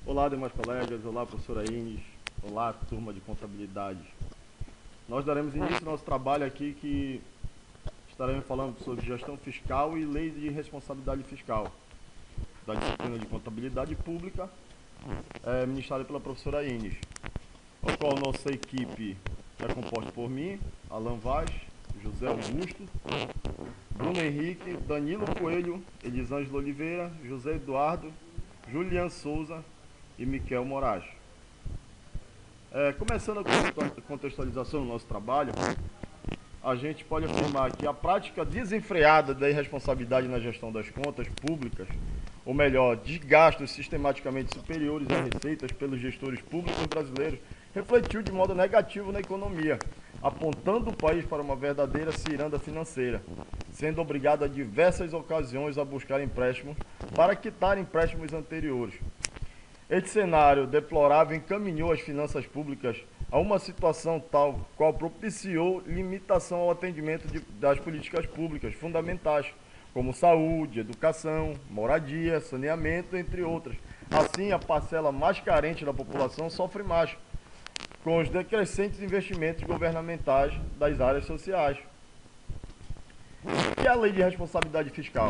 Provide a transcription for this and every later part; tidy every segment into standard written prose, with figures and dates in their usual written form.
Olá, demais colegas. Olá, professora Ines. Olá, turma de contabilidade. Nós daremos início ao nosso trabalho aqui que estaremos falando sobre gestão fiscal e lei de responsabilidade fiscal da disciplina de contabilidade pública, ministrada pela professora Ines, ao qual nossa equipe é composta por mim, Alan Vaz, José Augusto, Bruno Henrique, Danilo Coelho, Elisângela Oliveira, José Eduardo, Julian Souza e Miquel Moraes. Começando a contextualização do nosso trabalho, a gente pode afirmar que a prática desenfreada da irresponsabilidade na gestão das contas públicas, ou melhor, de gastos sistematicamente superiores às receitas pelos gestores públicos brasileiros, refletiu de modo negativo na economia, apontando o país para uma verdadeira ciranda financeira, sendo obrigado a diversas ocasiões a buscar empréstimos para quitar empréstimos anteriores. Este cenário deplorável encaminhou as finanças públicas a uma situação tal qual propiciou limitação ao atendimento das políticas públicas fundamentais, como saúde, educação, moradia, saneamento, entre outras. Assim, a parcela mais carente da população sofre mais, com os decrescentes investimentos governamentais das áreas sociais. O que é a Lei de Responsabilidade Fiscal?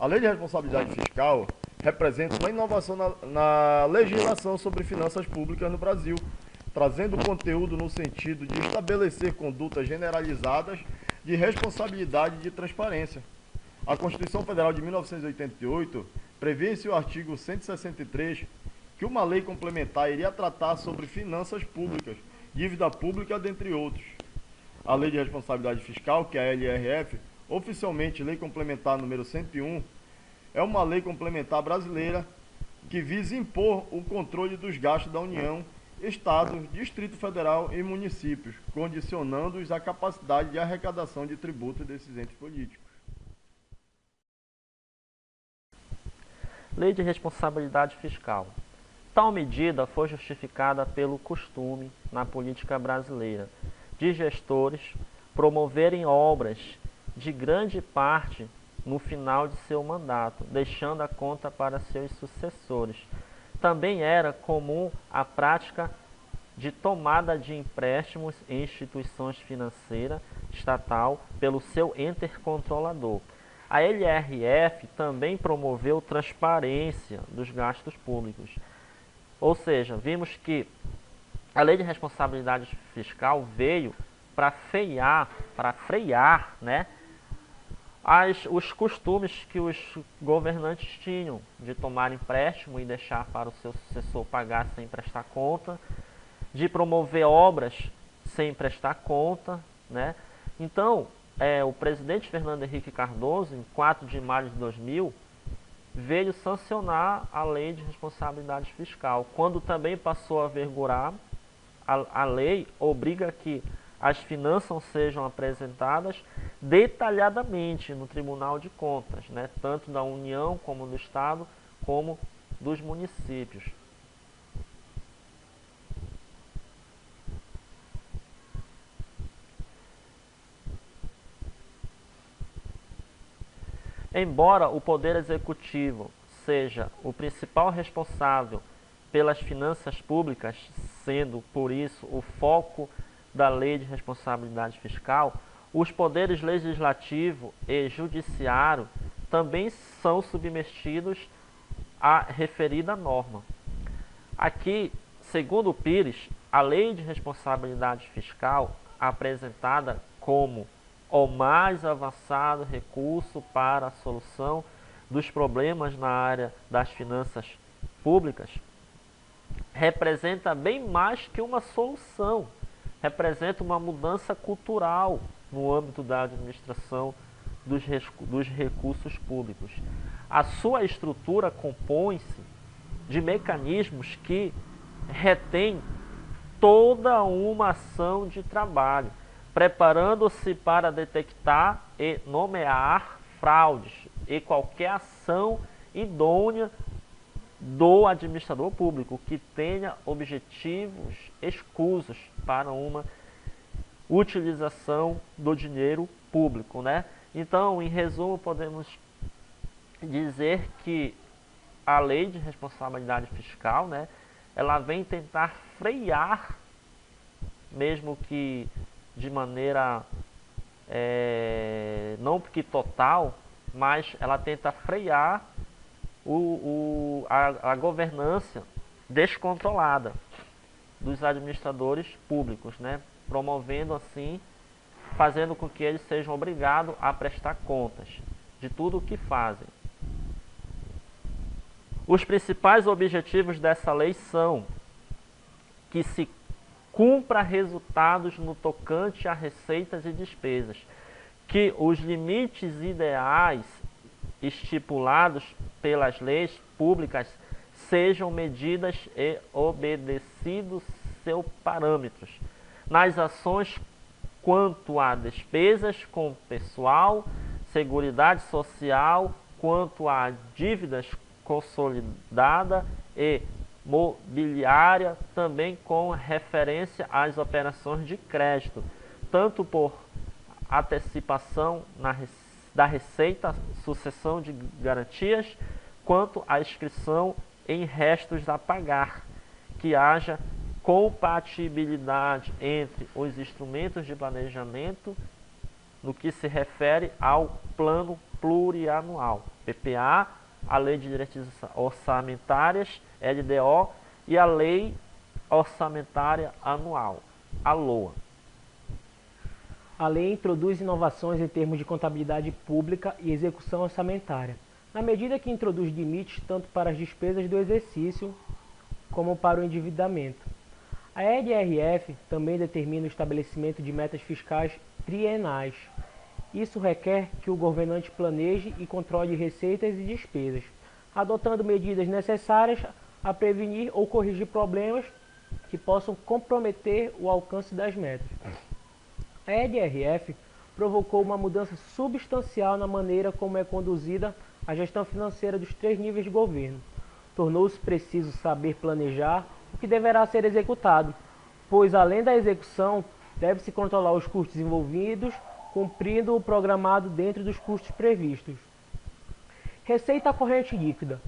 A Lei de Responsabilidade Fiscal representa uma inovação na legislação sobre finanças públicas no Brasil, trazendo conteúdo no sentido de estabelecer condutas generalizadas de responsabilidade e de transparência. A Constituição Federal de 1988 prevê em seu artigo 163 que uma lei complementar iria tratar sobre finanças públicas, dívida pública, dentre outros. A Lei de Responsabilidade Fiscal, que é a LRF, oficialmente Lei Complementar número 101, é uma lei complementar brasileira que visa impor o controle dos gastos da União, Estado, Distrito Federal e municípios, condicionando-os à capacidade de arrecadação de tributos desses entes políticos. Lei de Responsabilidade Fiscal. Tal medida foi justificada pelo costume, na política brasileira, de gestores promoverem obras de grande parte no final de seu mandato, deixando a conta para seus sucessores. Também era comum a prática de tomada de empréstimos em instituições financeiras estatal pelo seu ente controlador. A LRF também promoveu transparência dos gastos públicos. Ou seja, vimos que a Lei de Responsabilidade Fiscal veio para frear, né, os costumes que os governantes tinham de tomar empréstimo e deixar para o seu sucessor pagar sem prestar conta, de promover obras sem prestar conta, né? Então, o presidente Fernando Henrique Cardoso, em 4 de maio de 2000, veio sancionar a Lei de Responsabilidade Fiscal, quando também passou a vigorar a lei obriga que as finanças sejam apresentadas detalhadamente no Tribunal de Contas, né, tanto da União como do Estado, como dos municípios. Embora o Poder Executivo seja o principal responsável pelas finanças públicas, sendo por isso o foco da Lei de Responsabilidade Fiscal, os poderes legislativo e judiciário também são submetidos à referida norma. Aqui, segundo o Pires, a Lei de Responsabilidade Fiscal, apresentada como o mais avançado recurso para a solução dos problemas na área das finanças públicas, representa bem mais que uma solução, representa uma mudança cultural no âmbito da administração dos recursos públicos. A sua estrutura compõe-se de mecanismos que retêm toda uma ação de trabalho, preparando-se para detectar e nomear fraudes e qualquer ação idônea do administrador público que tenha objetivos escusos para uma utilização do dinheiro público, né? Então, em resumo, podemos dizer que a lei de responsabilidade fiscal, né, ela vem tentar frear, mesmo que de maneira não que total, mas ela tenta frear a governança descontrolada dos administradores públicos, né, promovendo assim, fazendo com que eles sejam obrigados a prestar contas de tudo o que fazem. Os principais objetivos dessa lei são que se cumpra resultados no tocante a receitas e despesas, que os limites ideais estipulados pelas leis públicas sejam medidas e obedecidos seus parâmetros nas ações quanto a despesas com pessoal, seguridade social, quanto a dívidas consolidada e mobiliária, também com referência às operações de crédito, tanto por antecipação da receita, sucessão de garantias, quanto a inscrição em restos a pagar, que haja compatibilidade entre os instrumentos de planejamento no que se refere ao plano plurianual, PPA, a Lei de Diretrizes Orçamentárias, LDO, e a Lei Orçamentária Anual, a LOA. A lei introduz inovações em termos de contabilidade pública e execução orçamentária, na medida que introduz limites tanto para as despesas do exercício como para o endividamento. A LRF também determina o estabelecimento de metas fiscais trienais. Isso requer que o governante planeje e controle receitas e despesas, adotando medidas necessárias a prevenir ou corrigir problemas que possam comprometer o alcance das metas. A LRF provocou uma mudança substancial na maneira como é conduzida a gestão financeira dos 3 níveis de governo. Tornou-se preciso saber planejar o que deverá ser executado, pois além da execução, deve-se controlar os custos envolvidos, cumprindo o programado dentro dos custos previstos. Receita corrente líquida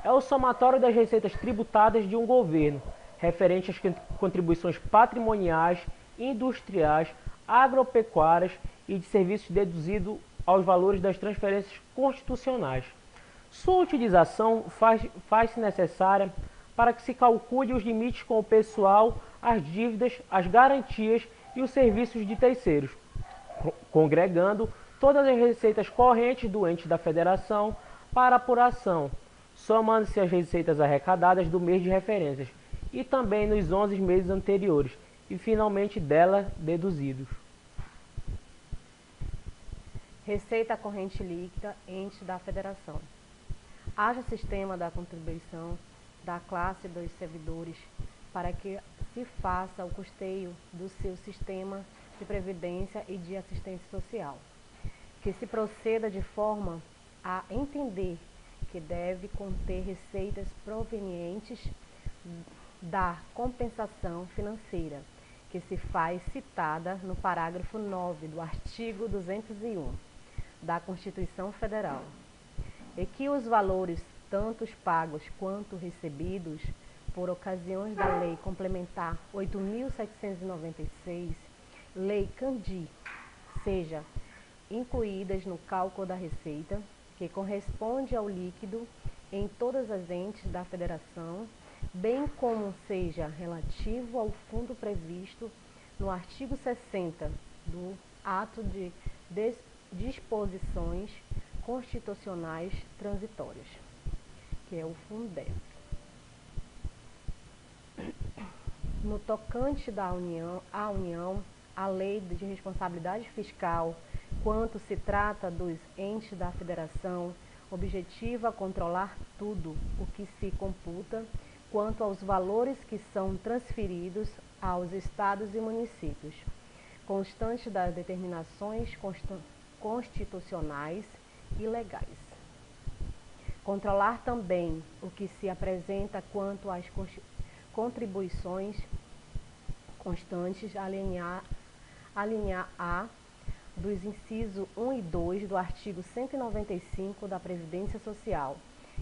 é o somatório das receitas tributadas de um governo, referente às contribuições patrimoniais, industriais, agropecuárias e de serviços deduzido aos valores das transferências constitucionais. Sua utilização faz-se necessária para que se calcule os limites com o pessoal, as dívidas, as garantias e os serviços de terceiros, congregando todas as receitas correntes do ente da federação para apuração, somando-se as receitas arrecadadas do mês de referências e também nos 11 meses anteriores, e finalmente dela deduzidos. Receita corrente líquida, ente da federação. Haja sistema da contribuição da classe dos servidores para que se faça o custeio do seu sistema de previdência e de assistência social. Que se proceda de forma a entender que deve conter receitas provenientes da compensação financeira, que se faz citada no parágrafo 9 do artigo 201 da Constituição Federal, e que os valores tanto pagos quanto recebidos por ocasiões da Lei Complementar 8.796, Lei Candir, seja incluídas no cálculo da receita, que corresponde ao líquido em todas as entes da Federação, bem como seja relativo ao fundo previsto no artigo 60 do Ato de Disposições Constitucionais Transitórias, que é o Fundef. No tocante à União, a Lei de Responsabilidade Fiscal, quanto se trata dos entes da Federação, objetiva controlar tudo o que se computa quanto aos valores que são transferidos aos estados e municípios, constante das determinações constitucionais e legais. Controlar também o que se apresenta quanto às contribuições constantes, alinhar A dos incisos 1 e 2 do artigo 195 da Previdência Social,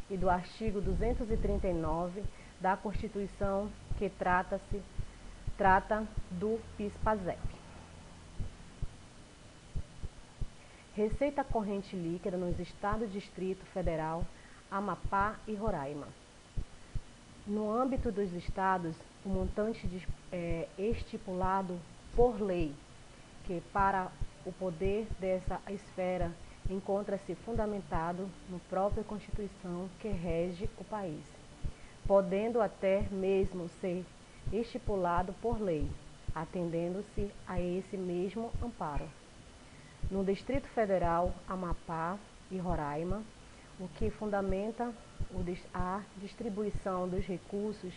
e do artigo 239 da Constituição, que trata do PIS/PASEP. Receita corrente líquida nos estados Distrito Federal, Amapá e Roraima. No âmbito dos estados, o montante estipulado por lei, que para o poder dessa esfera encontra-se fundamentado no própria Constituição que rege o país, podendo até mesmo ser estipulado por lei, atendendo-se a esse mesmo amparo. No Distrito Federal, Amapá e Roraima, o que fundamenta a distribuição dos recursos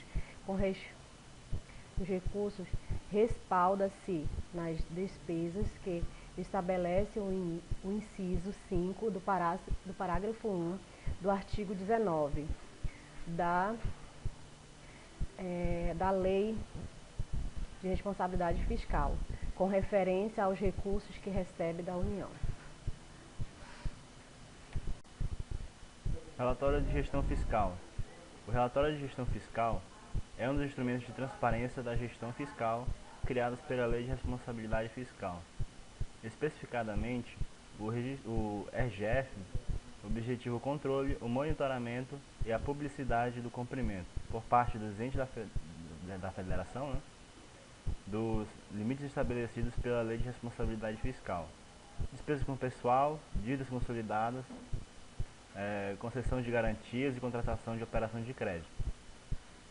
respalda-se nas despesas que estabelece o inciso 5 do parágrafo 1 do artigo 19 da Lei de Responsabilidade Fiscal, com referência aos recursos que recebe da União. Relatório de Gestão Fiscal. O relatório de gestão fiscal é um dos instrumentos de transparência da gestão fiscal criados pela Lei de Responsabilidade Fiscal. Especificadamente, o RGF objetiva o controle, o monitoramento e a publicidade do cumprimento, por parte dos entes da Federação, dos limites estabelecidos pela Lei de Responsabilidade Fiscal. Despesas com pessoal, dívidas consolidadas, concessão de garantias e contratação de operações de crédito.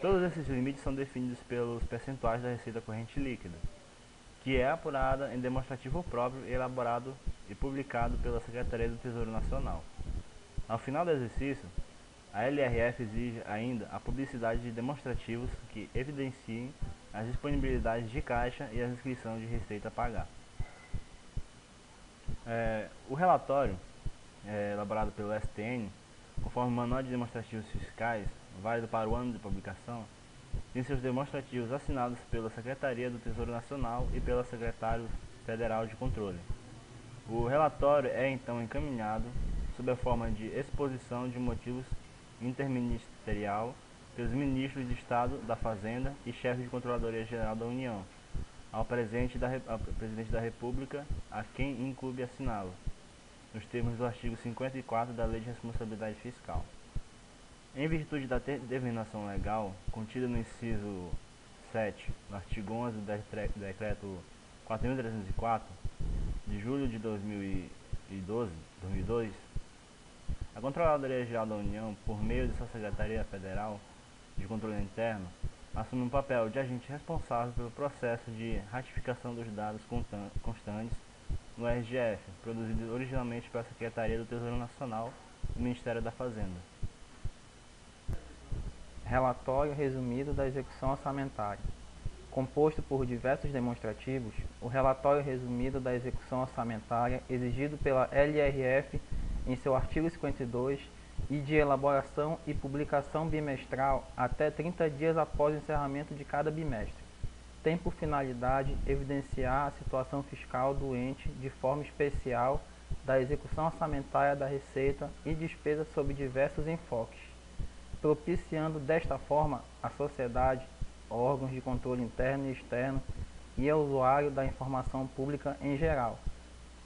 Todos esses limites são definidos pelos percentuais da receita corrente líquida, que é apurada em demonstrativo próprio e elaborado e publicado pela Secretaria do Tesouro Nacional. Ao final do exercício, a LRF exige ainda a publicidade de demonstrativos que evidenciem as disponibilidades de caixa e a inscrição de receita a pagar. O relatório elaborado pelo STN, conforme o Manual de Demonstrativos Fiscais, válido para o ano de publicação, tem seus demonstrativos assinados pela Secretaria do Tesouro Nacional e pela Secretário Federal de Controle. O relatório é então encaminhado sob a forma de exposição de motivos interministerial pelos ministros de Estado da Fazenda e chefe de Controladoria Geral da União, ao Presidente da República, a quem incumbe assiná-lo, nos termos do artigo 54 da Lei de Responsabilidade Fiscal. Em virtude da determinação legal contida no inciso 7 do artigo 11 do Decreto 4.304, de julho de 2002, a Controladoria Geral da União, por meio de sua Secretaria Federal de Controle Interno, assume um papel de agente responsável pelo processo de ratificação dos dados constantes no RGF, produzido originalmente pela Secretaria do Tesouro Nacional do Ministério da Fazenda. Relatório resumido da execução orçamentária. Composto por diversos demonstrativos, o relatório resumido da execução orçamentária exigido pela LRF em seu artigo 52 e de elaboração e publicação bimestral até 30 dias após o encerramento de cada bimestre, tem por finalidade evidenciar a situação fiscal do ente de forma especial da execução orçamentária da receita e despesas sob diversos enfoques, propiciando desta forma a sociedade, órgãos de controle interno e externo e ao usuário da informação pública em geral,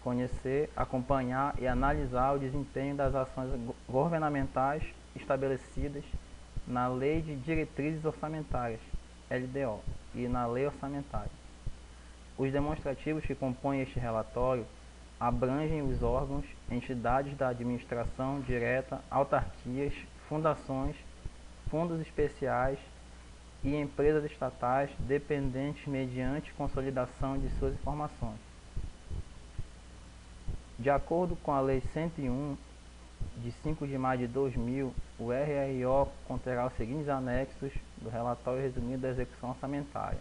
conhecer, acompanhar e analisar o desempenho das ações governamentais estabelecidas na Lei de Diretrizes Orçamentárias, LDO, e na Lei Orçamentária. Os demonstrativos que compõem este relatório abrangem os órgãos, entidades da administração direta, autarquias, fundações, fundos especiais e empresas estatais dependentes mediante consolidação de suas informações. De acordo com a Lei 101, de 5 de maio de 2000, o RRO conterá os seguintes anexos do relatório resumido da execução orçamentária,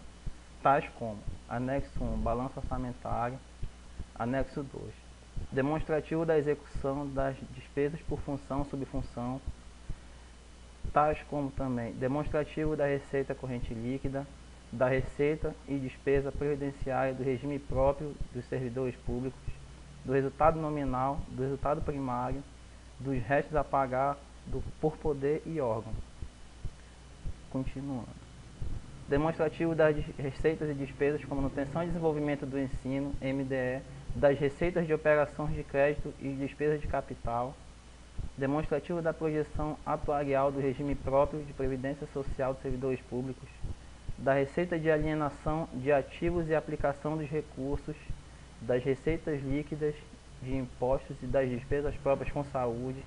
tais como anexo 1, balanço orçamentário, anexo 2, demonstrativo da execução das despesas por função, subfunção, tais como também demonstrativo da receita corrente líquida, da receita e despesa previdenciária do regime próprio dos servidores públicos, do resultado nominal, do resultado primário, dos restos a pagar por poder e órgão. Continuando. Demonstrativo das receitas e despesas com manutenção e desenvolvimento do ensino, MDE, das receitas de operações de crédito e despesas de capital. Demonstrativo da projeção atuarial do regime próprio de previdência social dos servidores públicos, da receita de alienação de ativos e aplicação dos recursos, das receitas líquidas de impostos e das despesas próprias com saúde,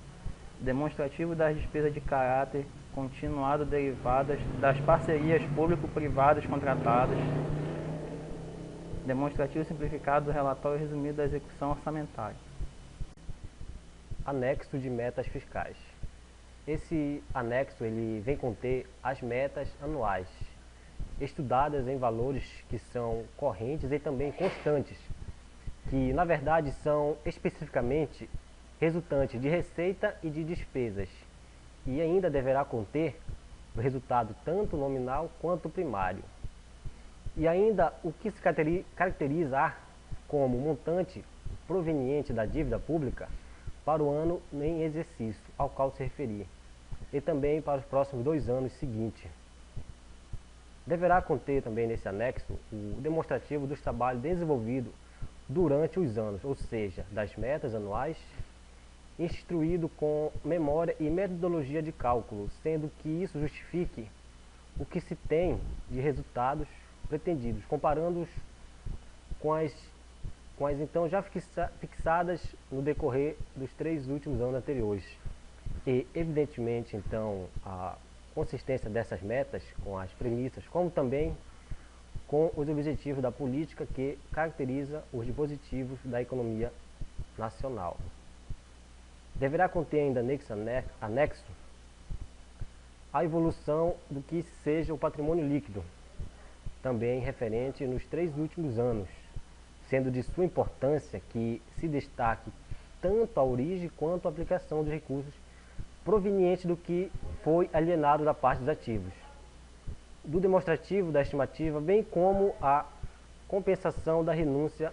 demonstrativo das despesas de caráter continuado derivadas das parcerias público-privadas contratadas, demonstrativo simplificado do relatório resumido da execução orçamentária. Anexo de metas fiscais. Esse anexo ele vem conter as metas anuais, estudadas em valores que são correntes e também constantes, que na verdade são especificamente resultantes de receita e de despesas, e ainda deverá conter o resultado tanto nominal quanto primário. E ainda o que se caracteriza como montante proveniente da dívida pública para o ano em exercício ao qual se referir, e também para os próximos 2 anos seguintes. Deverá conter também nesse anexo o demonstrativo dos trabalhos desenvolvidos durante os anos, ou seja, das metas anuais, instruído com memória e metodologia de cálculo, sendo que isso justifique o que se tem de resultados pretendidos, comparando-os com as então já fixadas no decorrer dos 3 últimos anos anteriores. E, evidentemente, então, a consistência dessas metas com as premissas, como também com os objetivos da política que caracteriza os dispositivos da economia nacional. Deverá conter ainda nesse anexo a evolução do que seja o patrimônio líquido, também referente nos 3 últimos anos, sendo de sua importância que se destaque tanto a origem quanto a aplicação dos recursos provenientes do que foi alienado da parte dos ativos, do demonstrativo da estimativa, bem como a compensação da renúncia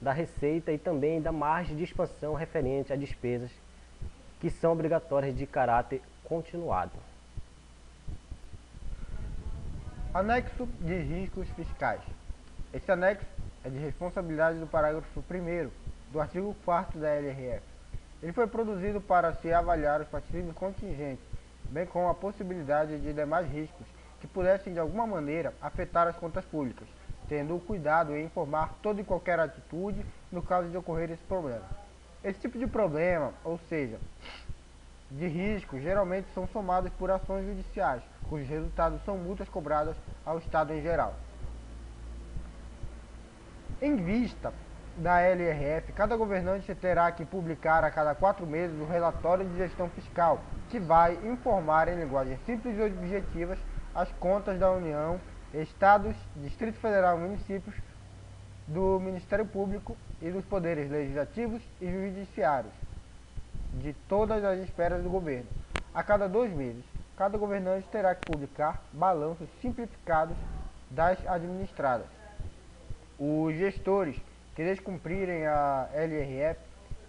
da receita e também da margem de expansão referente a despesas que são obrigatórias de caráter continuado. Anexo de riscos fiscais. Esse anexo é de responsabilidade do parágrafo 1º do artigo 4º da LRF. Ele foi produzido para se avaliar os passivos contingentes, bem como a possibilidade de demais riscos que pudessem de alguma maneira afetar as contas públicas, tendo o cuidado em informar toda e qualquer atitude no caso de ocorrer esse problema. Esse tipo de problema, ou seja, de risco, geralmente são somados por ações judiciais, cujos resultados são multas cobradas ao Estado em geral. Em vista da LRF, cada governante terá que publicar a cada 4 meses o relatório de gestão fiscal, que vai informar em linguagem simples e objetivas as contas da União, Estados, Distrito Federal e municípios, do Ministério Público e dos poderes legislativos e judiciários, de todas as esferas do governo. A cada 2 meses, cada governante terá que publicar balanços simplificados das administradas. Os gestores que descumprirem a LRF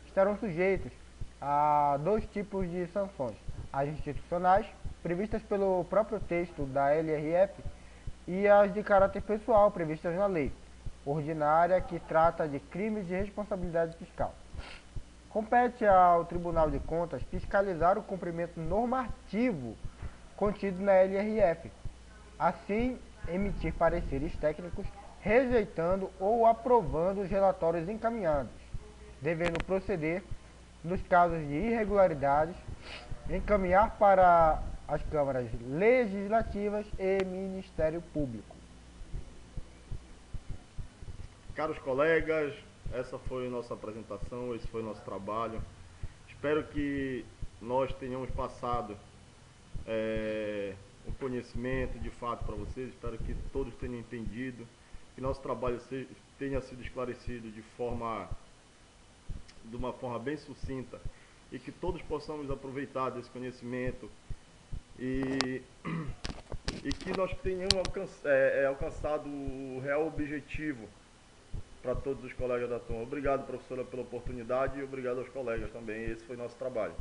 estarão sujeitos a 2 tipos de sanções: as institucionais, previstas pelo próprio texto da LRF, e as de caráter pessoal, previstas na lei ordinária que trata de crimes de responsabilidade fiscal. Compete ao Tribunal de Contas fiscalizar o cumprimento normativo contido na LRF, assim emitir pareceres técnicos rejeitando ou aprovando os relatórios encaminhados, devendo proceder, nos casos de irregularidades, encaminhar para as câmaras legislativas e Ministério Público. Caros colegas, essa foi a nossa apresentação, esse foi o nosso trabalho. Espero que nós tenhamos passado um conhecimento de fato para vocês. Espero que todos tenham entendido, que nosso trabalho tenha sido esclarecido de uma forma bem sucinta e que todos possamos aproveitar desse conhecimento e que nós tenhamos alcançado o real objetivo para todos os colegas da turma. Obrigado, professora, pela oportunidade e obrigado aos colegas também. Esse foi nosso trabalho.